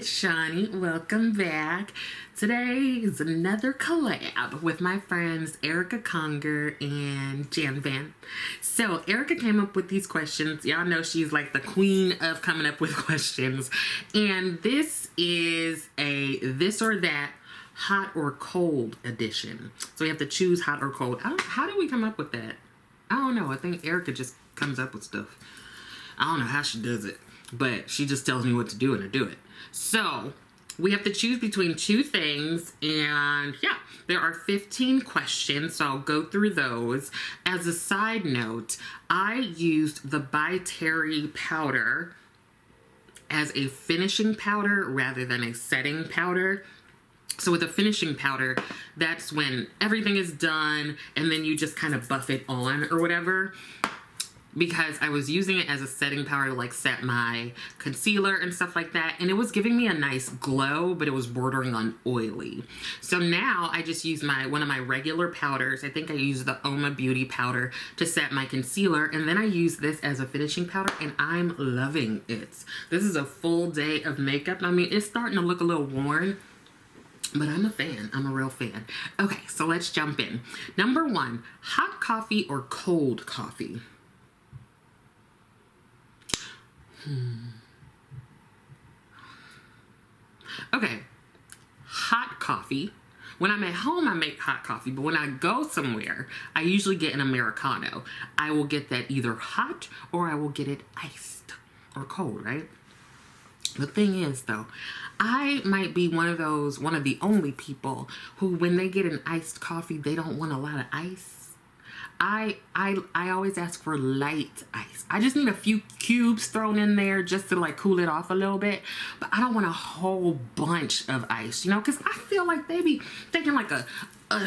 it's Shawnee. Welcome back. Today is another collab with my friends Erica Conger and Jan Van. So Erica came up with these questions. Y'all know she's like the queen of coming up with questions. And this is a this or that hot or cold edition. So we have to choose hot or cold. How did we come up with that? I don't know. I think Erica just comes up with stuff. I don't know how she does it, but she just tells me what to do and I do it. So we have to choose between two things, and yeah, there are 15 questions, so I'll go through those. As a side note, I used the By Terry powder as a finishing powder rather than a setting powder. So with a finishing powder, that's when everything is done and then you just kind of buff it on or whatever. Because I was using it as a setting powder to like set my concealer and stuff like that. And it was giving me a nice glow, but it was bordering on oily. So now I just use one of my regular powders. I think I use the Oma Beauty powder to set my concealer. And then I use this as a finishing powder and I'm loving it. This is a full day of makeup. I mean, it's starting to look a little worn, but I'm a fan. I'm a real fan. Okay, so let's jump in. Number one, hot coffee or cold coffee? Okay, hot coffee. When I'm at home, I make hot coffee, but when I go somewhere, I usually get an Americano. I will get that either hot or I will get it iced or cold, right? The thing is, though, I might be one of the only people who, when they get an iced coffee, they don't want a lot of ice. I always ask for light ice. I just need a few cubes thrown in there just to like cool it off a little bit. But I don't want a whole bunch of ice, you know, because I feel like they be taking like a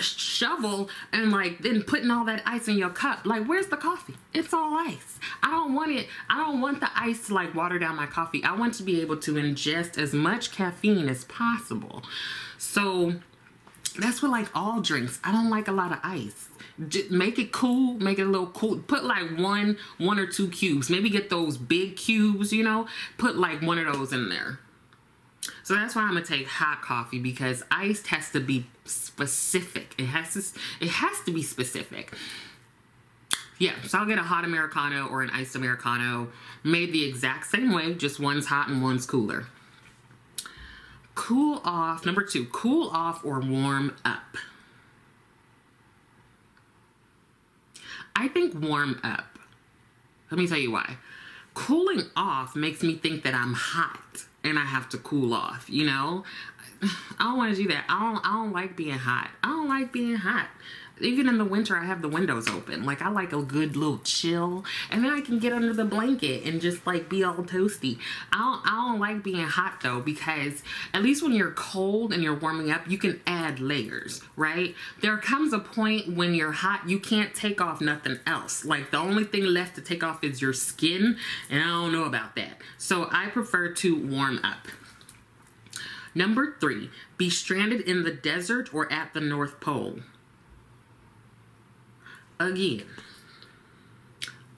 shovel and like then putting all that ice in your cup. Like, where's the coffee? It's all ice. I don't want it. I don't want the ice to like water down my coffee. I want to be able to ingest as much caffeine as possible. So that's with like all drinks. I don't like a lot of ice. Just make it cool, make it a little cool. Put like one or two cubes. Maybe get those big cubes, you know, put like one of those in there. So that's why I'm gonna take hot coffee, because iced has to be specific. It has to be specific. Yeah, so I'll get a hot Americano or an iced Americano made the exact same way, just one's hot and one's cooler. Cool off. Number two, cool off or warm up? I think warm up. Let me tell you why. Cooling off makes me think that I'm hot and I have to cool off, you know? I don't want to do that. I don't like being hot. I don't like being hot. Even in the winter, I have the windows open. Like, I like a good little chill. And then I can get under the blanket and just, like, be all toasty. I don't like being hot, though, because at least when you're cold and you're warming up, you can add layers, right? There comes a point when you're hot, you can't take off nothing else. Like, the only thing left to take off is your skin, and I don't know about that. So I prefer to warm up. Number three, be stranded in the desert or at the North Pole? Again,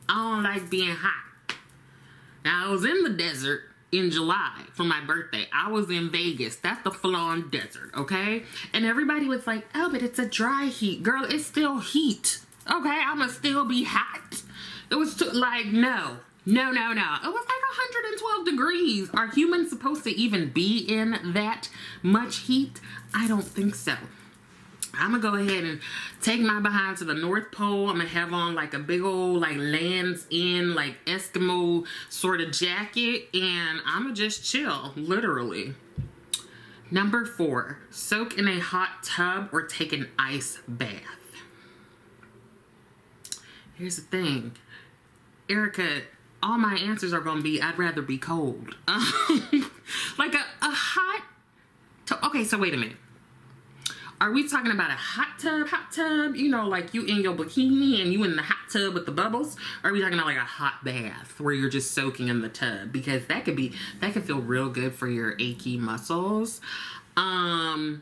I don't like being hot. Now, I was in the desert in July for my birthday. I was in Vegas. That's the full-on desert, okay? And everybody was like, oh, but it's a dry heat. Girl, it's still heat, okay? I'ma still be hot. It was like, no. It was like 112 degrees. Are humans supposed to even be in that much heat? I don't think so. I'm gonna go ahead and take my behind to the North Pole. I'm gonna have on like a big old like Lands' End like Eskimo sort of jacket, and I'm gonna just chill, literally. Number four, soak in a hot tub or take an ice bath? Here's the thing, Erica, all my answers are gonna be I'd rather be cold. Like a hot tub. Okay, so wait a minute. Are we talking about a hot tub, you know, like you in your bikini and you in the hot tub with the bubbles? Or are we talking about like a hot bath where you're just soaking in the tub? Because that could feel real good for your achy muscles. An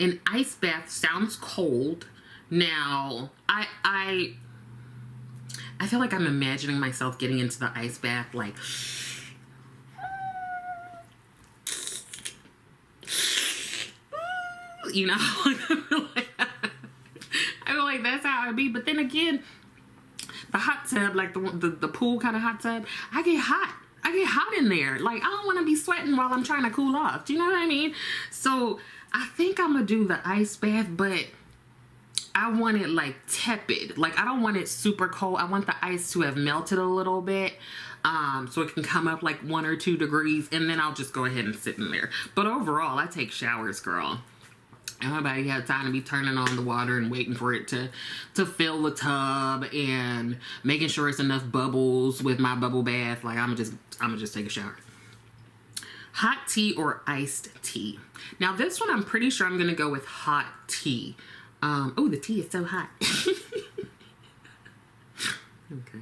ice bath sounds cold. Now, I feel like I'm imagining myself getting into the ice bath like you know. I feel like that's how I be. But then again, the hot tub, like the pool kind of hot tub, I get hot. I get hot in there. Like, I don't want to be sweating while I'm trying to cool off. Do you know what I mean? So I think I'm going to do the ice bath, but I want it like tepid. Like, I don't want it super cold. I want the ice to have melted a little bit. So it can come up like 1 or 2 degrees, and then I'll just go ahead and sit in there. But overall, I take showers, girl. Nobody had time to be turning on the water and waiting for it to fill the tub and making sure it's enough bubbles with my bubble bath. Like, I'm just take a shower. Hot tea or iced tea? Now this one, I'm pretty sure I'm gonna go with hot tea. Oh, the tea is so hot. Okay.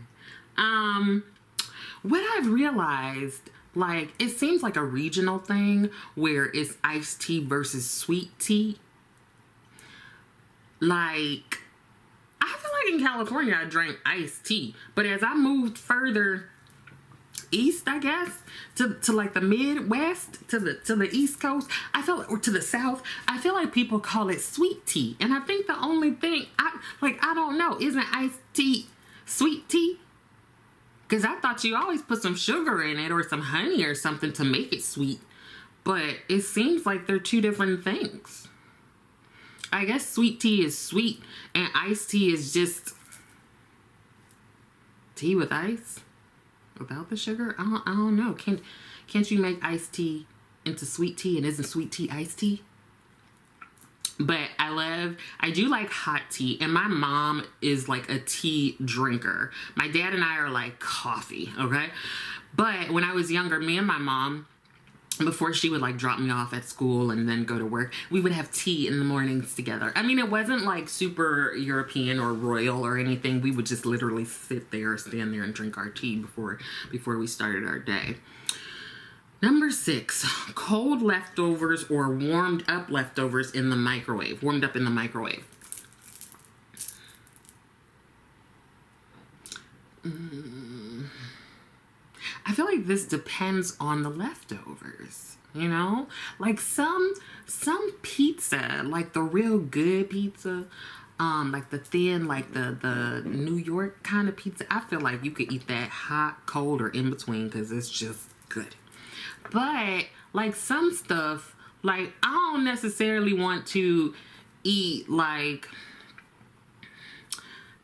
What I've realized, like, it seems like a regional thing where it's iced tea versus sweet tea. Like, I feel like in California I drank iced tea, but as I moved further east, I guess, to like the Midwest, to the East Coast, I feel like, or to the South, I feel like people call it sweet tea. And I think the only thing, I don't know, isn't iced tea sweet tea? Because I thought you always put some sugar in it or some honey or something to make it sweet. But it seems like they're 2 different things. I guess sweet tea is sweet and iced tea is just tea with ice without the sugar. I don't know. Can't you make iced tea into sweet tea, and isn't sweet tea iced tea? But I do like hot tea, and my mom is like a tea drinker. My dad and I are like coffee, okay? But when I was younger, me and my mom, before she would like drop me off at school and then go to work, we would have tea in the mornings together. I mean, it wasn't like super European or royal or anything. We would just literally sit there, stand there and drink our tea before we started our day. Number 6, cold leftovers or warmed up leftovers in the microwave. Warmed up in the microwave. I feel like this depends on the leftovers, you know? Like some pizza, like the real good pizza, like the thin, like the New York kind of pizza, I feel like you could eat that hot, cold, or in between because it's just good. But like some stuff, like I don't necessarily want to eat like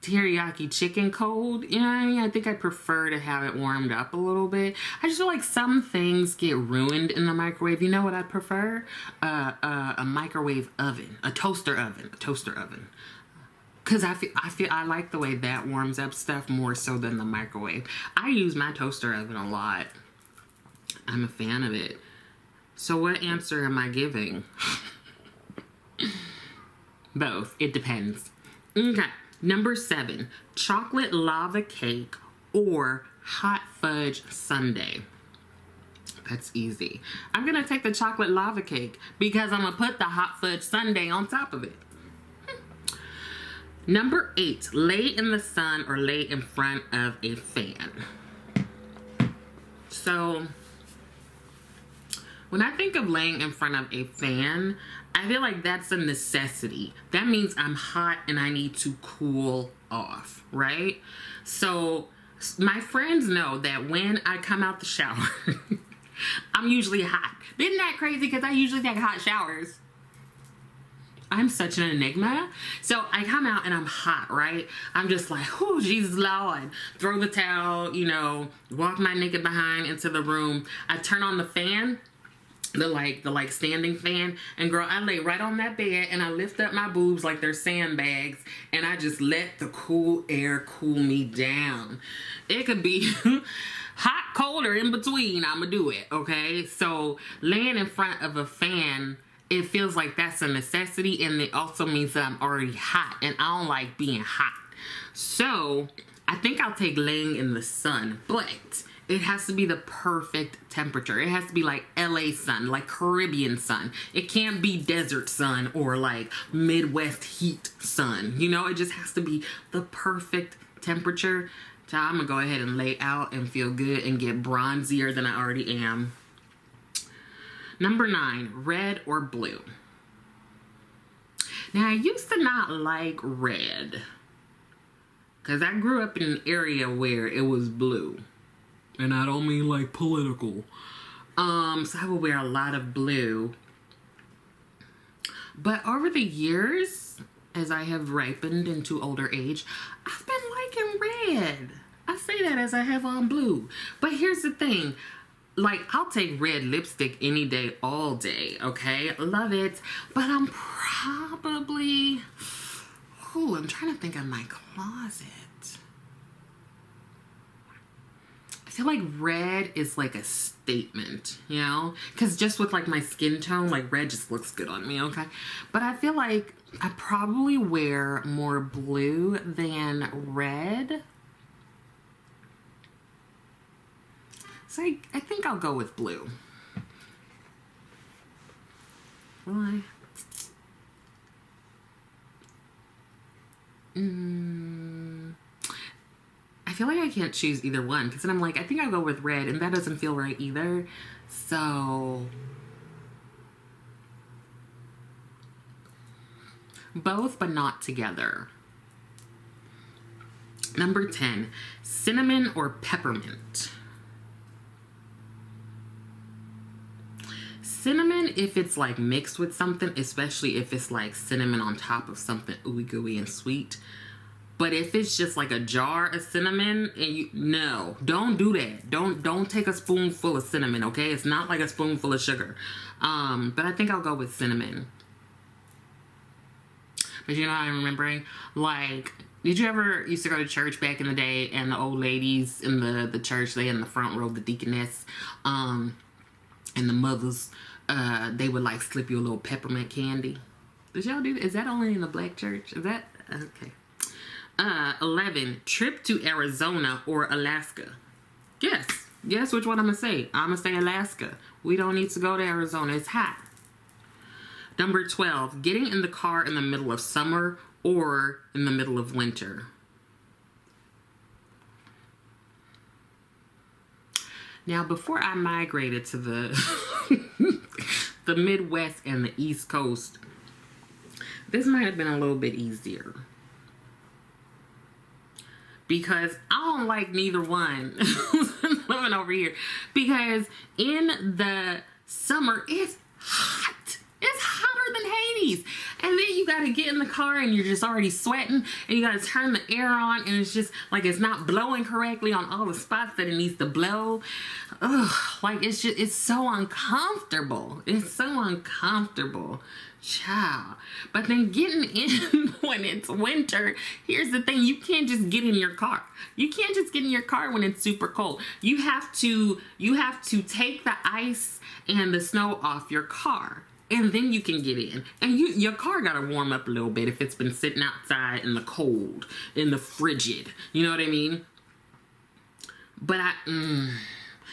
teriyaki chicken cold, you know what I mean? I think I prefer to have it warmed up a little bit. I just feel like some things get ruined in the microwave. You know what I prefer? A microwave oven, a toaster oven. Because I like the way that warms up stuff more so than the microwave. I use my toaster oven a lot. I'm a fan of it. So what answer am I giving? Both. It depends. Okay. Number 7, chocolate lava cake or hot fudge sundae. That's easy. I'm going to take the chocolate lava cake because I'm going to put the hot fudge sundae on top of it. Number 8, lay in the sun or lay in front of a fan. So when I think of laying in front of a fan, I feel like that's a necessity. That means I'm hot and I need to cool off, right? So my friends know that when I come out the shower, I'm usually hot. Isn't that crazy? Because I usually take hot showers. I'm such an enigma. So I come out and I'm hot, right? I'm just like, oh, Jesus Lord. Throw the towel, you know, walk my naked behind into the room. I turn on the fan. The standing fan, and girl, I lay right on that bed and I lift up my boobs like they're sandbags and I just let the cool air cool me down. It could be hot, cold, or in between. I'ma do it, okay? So laying in front of a fan, it feels like that's a necessity, and it also means that I'm already hot and I don't like being hot. So I think I'll take laying in the sun, but it has to be the perfect temperature. It has to be like LA sun, like Caribbean sun. It can't be desert sun or like Midwest heat sun. You know, it just has to be the perfect temperature. So I'm gonna go ahead and lay out and feel good and get bronzier than I already am. Number 9, red or blue? Now, I used to not like red, because I grew up in an area where it was blue. And I don't mean like political. So I would wear a lot of blue. But over the years, as I have ripened into older age, I've been liking red. I say that as I have on blue. But here's the thing. Like, I'll take red lipstick any day, all day, okay? Love it. But I'm probably... Ooh, I'm trying to think of my closet. I feel like red is like a statement, you know? Because just with like my skin tone, like red just looks good on me, okay? But I feel like I probably wear more blue than red. So I think I'll go with blue. Will I? I feel like I can't choose either one, because then I'm like, I think I'll go with red, and that doesn't feel right either. So both, but not together. Number 10, cinnamon or peppermint. Cinnamon if it's like mixed with something, especially if it's like cinnamon on top of something ooey gooey and sweet. But if it's just like a jar of cinnamon, and no, don't do that. Don't take a spoonful of cinnamon, okay? It's not like a spoonful of sugar. But I think I'll go with cinnamon. But you know what I'm remembering? Like, did you ever used to go to church back in the day, and the old ladies in the church, they in the front row, the deaconess, and the mothers, they would like slip you a little peppermint candy. Did y'all do that? Is that only in the black church? Is that okay? 11, trip to Arizona or Alaska. Guess which one I'm gonna say. I'm gonna say Alaska. We don't need to go to Arizona. It's hot. Number 12, getting in the car in the middle of summer or in the middle of winter. Now, before I migrated to the the Midwest and the East Coast, this might have been a little bit easier. Because I don't like neither one living over here. Because in the summer, it's hot. It's hotter than Hades. And then you got to get in the car and you're just already sweating. And you got to turn the air on. And it's just like it's not blowing correctly on all the spots that it needs to blow. Ugh, like it's so uncomfortable. It's so uncomfortable. Child. But then getting in when it's winter, here's the thing, you can't just get in your car. You can't just get in your car when it's super cold. You have to take the ice and the snow off your car, and then you can get in. And your car gotta warm up a little bit if it's been sitting outside in the cold, in the frigid. You know what I mean? But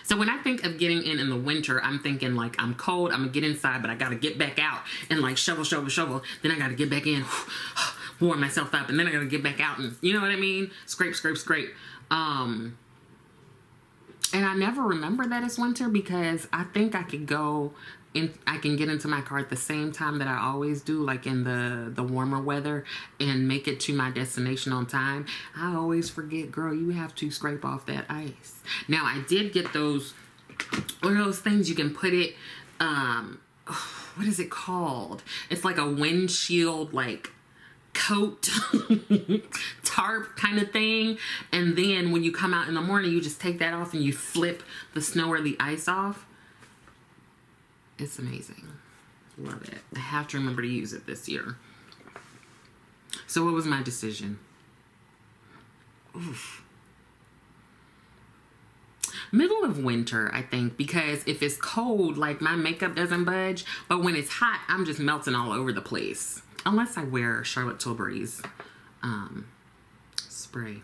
so when I think of getting in the winter, I'm thinking like I'm cold, I'm gonna get inside, but I gotta get back out and like shovel. Then I gotta get back in, warm myself up, and then I gotta get back out and, you know what I mean? Scrape. And I never remember that it's winter, because I think I could go in, I can get into my car at the same time that I always do, like in the warmer weather, and make it to my destination on time. I always forget, girl, you have to scrape off that ice. Now, I did get those, what are those things you can put it, what is it called? It's like a windshield, like, coat tarp kind of thing, and then when you come out in the morning, you just take that off and you flip the snow or the ice off. It's amazing. Love it. I have to remember to use it this year. So what was my decision? Oof. Middle of winter, I think, because if it's cold, like my makeup doesn't budge, but when it's hot, I'm just melting all over the place. Unless I wear Charlotte Tilbury's spray.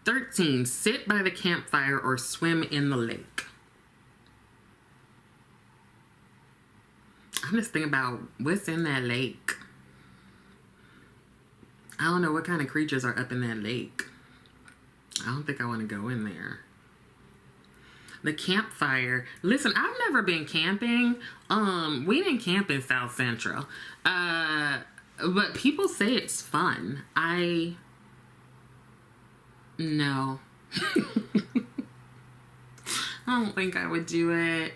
13, sit by the campfire or swim in the lake. I'm just thinking about what's in that lake. I don't know what kind of creatures are up in that lake. I don't think I want to go in there. The campfire. Listen, I've never been camping. We didn't camp in South Central. But people say it's fun. No. I don't think I would do it.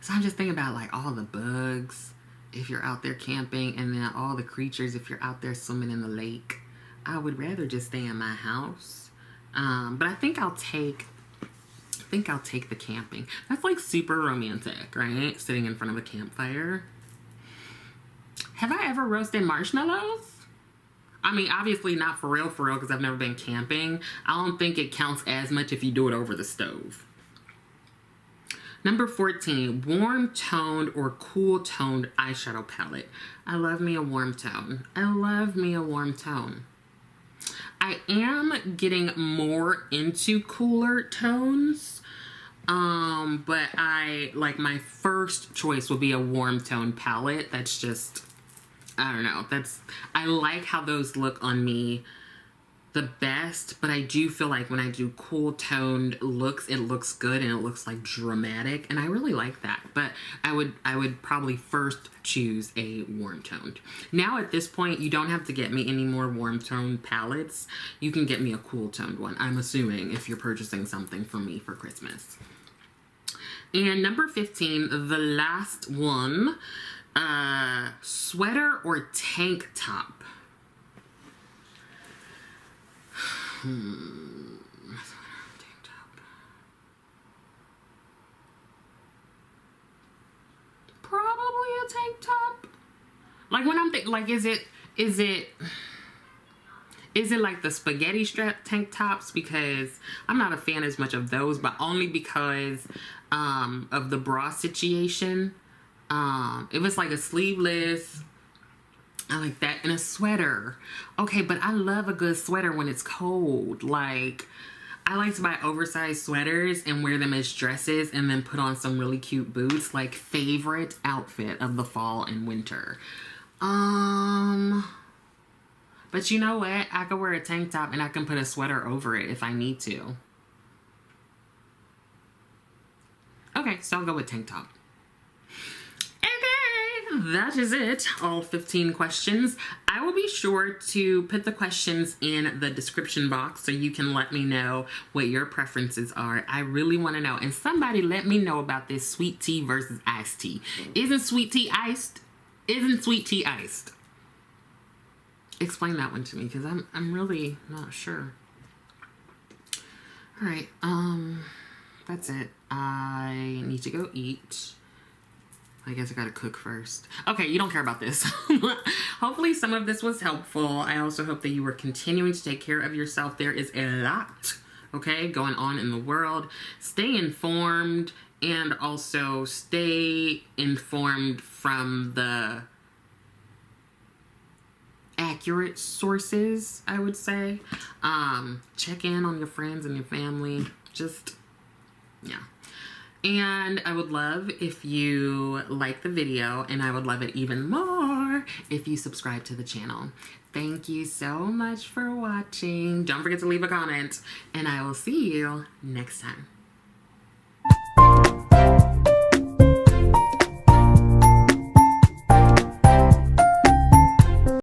So I'm just thinking about like all the bugs if you're out there camping, and then all the creatures if you're out there swimming in the lake. I would rather just stay in my house. But I think I'll take the camping. That's like super romantic, right? Sitting in front of a campfire. Have I ever roasted marshmallows? I mean, obviously not for real, because I've never been camping. I don't think it counts as much if you do it over the stove. Number 14, warm toned or cool toned eyeshadow palette. I love me a warm tone. I love me a warm tone. I am getting more into cooler tones. But my first choice would be a warm tone palette. That's just, I don't know. I like how those look on me the best, but I do feel like when I do cool toned looks, it looks good and it looks like dramatic, and I really like that. But I would probably first choose a warm toned. Now at this point, you don't have to get me any more warm toned palettes. You can get me a cool toned one, I'm assuming, if you're purchasing something for me for Christmas. And number 15, the last one, sweater or tank top. Tank top. Probably a tank top. Like when I'm thinking, like, is it like the spaghetti strap tank tops? Because I'm not a fan as much of those, but only because of the bra situation. It was like a sleeveless, I like that, and a sweater. Okay, but I love a good sweater when it's cold. Like, I like to buy oversized sweaters and wear them as dresses and then put on some really cute boots. Like, favorite outfit of the fall and winter. But you know what? I could wear a tank top and I can put a sweater over it if I need to. Okay, so I'll go with tank top. That is it, all 15 questions. I will be sure to put the questions in the description box so you can let me know what your preferences are. I really want to know. And somebody let me know about this sweet tea versus iced tea. Isn't sweet tea iced? Isn't sweet tea iced? Explain that one to me, because I'm really not sure. All right, that's it. I need to go eat. I guess I gotta cook first. Okay, you don't care about this. Hopefully some of this was helpful. I also hope that you are continuing to take care of yourself. There is a lot, okay, going on in the world. Stay informed, and also stay informed from the accurate sources, I would say. Check in on your friends and your family. Just, yeah. And I would love if you like the video, and I would love it even more if you subscribe to the channel. Thank you so much for watching. Don't forget to leave a comment, and I will see you next time.